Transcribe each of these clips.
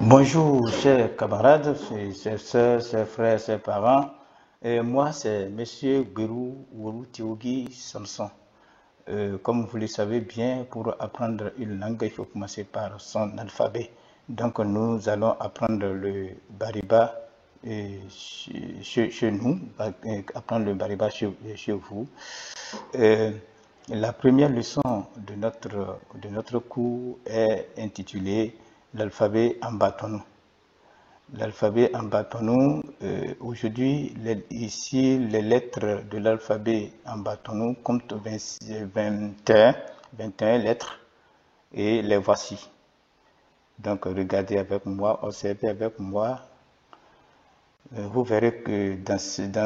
Bonjour, chers camarades, chers sœurs, chers frères, chers parents. Et moi, c'est Monsieur Gberou Wourou Tiougui Samson. Comme vous le savez bien, pour apprendre une langue, il faut commencer par son alphabet. Donc, nous allons apprendre le bariba chez nous, apprendre le bariba chez vous. La première leçon de notre cours est intitulée l'alphabet en bâtonneau. L'alphabet en bâtonneau, aujourd'hui, ici, les lettres de l'alphabet en bâtonneau comptent 21 lettres et les voici. Donc, regardez avec moi, observez avec moi. Vous verrez que dans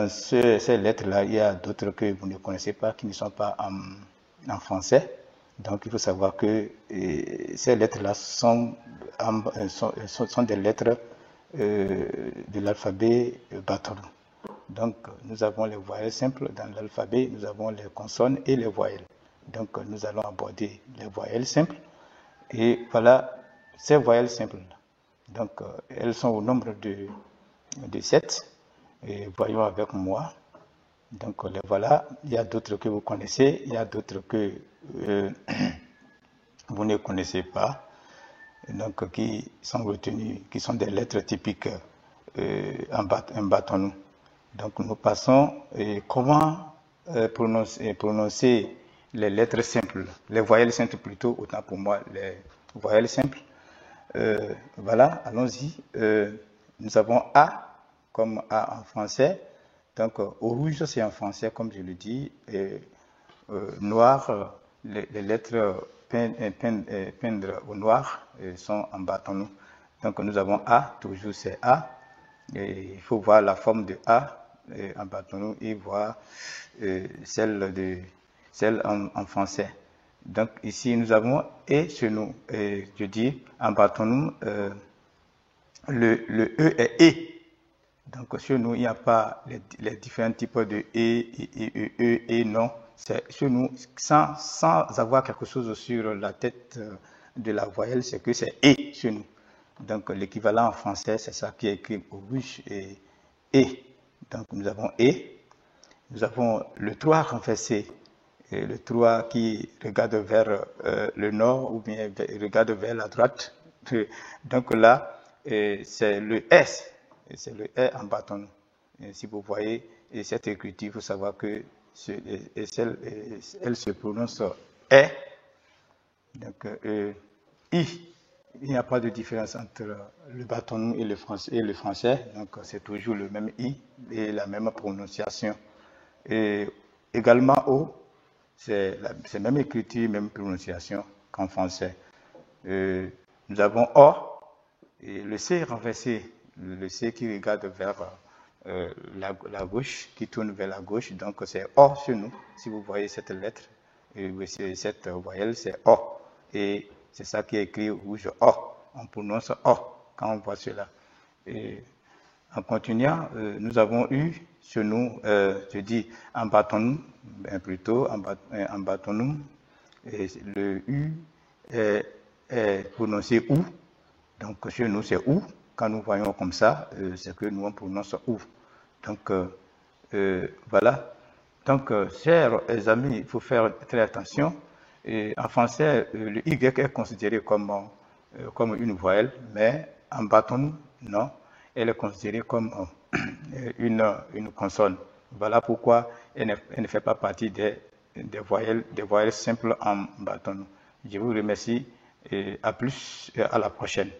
ces lettres-là, il y a d'autres que vous ne connaissez pas, qui ne sont pas en français. Donc, il faut savoir que ces lettres-là sont des lettres de l'alphabet bâtonneau. Donc, nous avons les voyelles simples dans l'alphabet, nous avons les consonnes et les voyelles. Donc, nous allons aborder les voyelles simples. Et voilà ces voyelles simples. Donc, elles sont au nombre de 7. Et voyons avec moi. Donc, les voilà. Il y a d'autres que vous connaissez, il y a d'autres que vous ne connaissez pas. Donc, qui sont retenus, qui sont des lettres typiques en bâtonneau. Donc, nous passons comment prononcer les lettres simples, les voyelles simples plutôt, autant pour moi, les voyelles simples. Voilà, allons-y. Nous avons A comme A en français. Donc, au rouge, c'est en français, comme je le dis. Et noir, les lettres peindre au noir sont en bâtonneau. Donc, nous avons A, toujours c'est A. Et il faut voir la forme de A en bâtonneau et voir celle en français. Donc, ici, nous avons E chez nous. Et je dis en bâtonneau, le E est E. Donc, chez nous, il n'y a pas les différents types de E, non. C'est chez nous, sans avoir quelque chose sur la tête de la voyelle, c'est que c'est E chez nous. Donc, l'équivalent en français, c'est ça qui est écrit au rouge et E. Donc, nous avons E. Nous avons le 3 renversé. Et le 3 qui regarde vers le nord ou bien regarde vers la droite. Donc là, c'est le S. C'est le E en bâtonneau. Et si vous voyez cette écriture, il faut savoir que elle se prononce E. Donc, I. Il n'y a pas de différence entre le bâtonneau et le français. Donc, c'est toujours le même I et la même prononciation. Et également O, c'est la même écriture, même prononciation qu'en français. Nous avons O, et le C renversé, le C qui regarde vers la gauche, qui tourne vers la gauche, donc c'est O chez nous. Si vous voyez cette lettre, cette voyelle, c'est O. Et c'est ça qui est écrit rouge O. On prononce O quand on voit cela. Et en continuant, nous avons eu chez nous, je dis en bâtonneau, plutôt en bâtonneau, et le U est prononcé OU. Donc chez nous, c'est OU. Quand nous voyons comme ça, c'est que nous on prononce OU. Donc voilà. Donc, chers amis, il faut faire très attention. Et en français, le Y est considéré comme une voyelle, mais en bâtonneau, non. Elle est considérée comme une consonne. Voilà pourquoi elle ne fait pas partie des voyelles simples en bâtonneau. Je vous remercie et à plus, à la prochaine.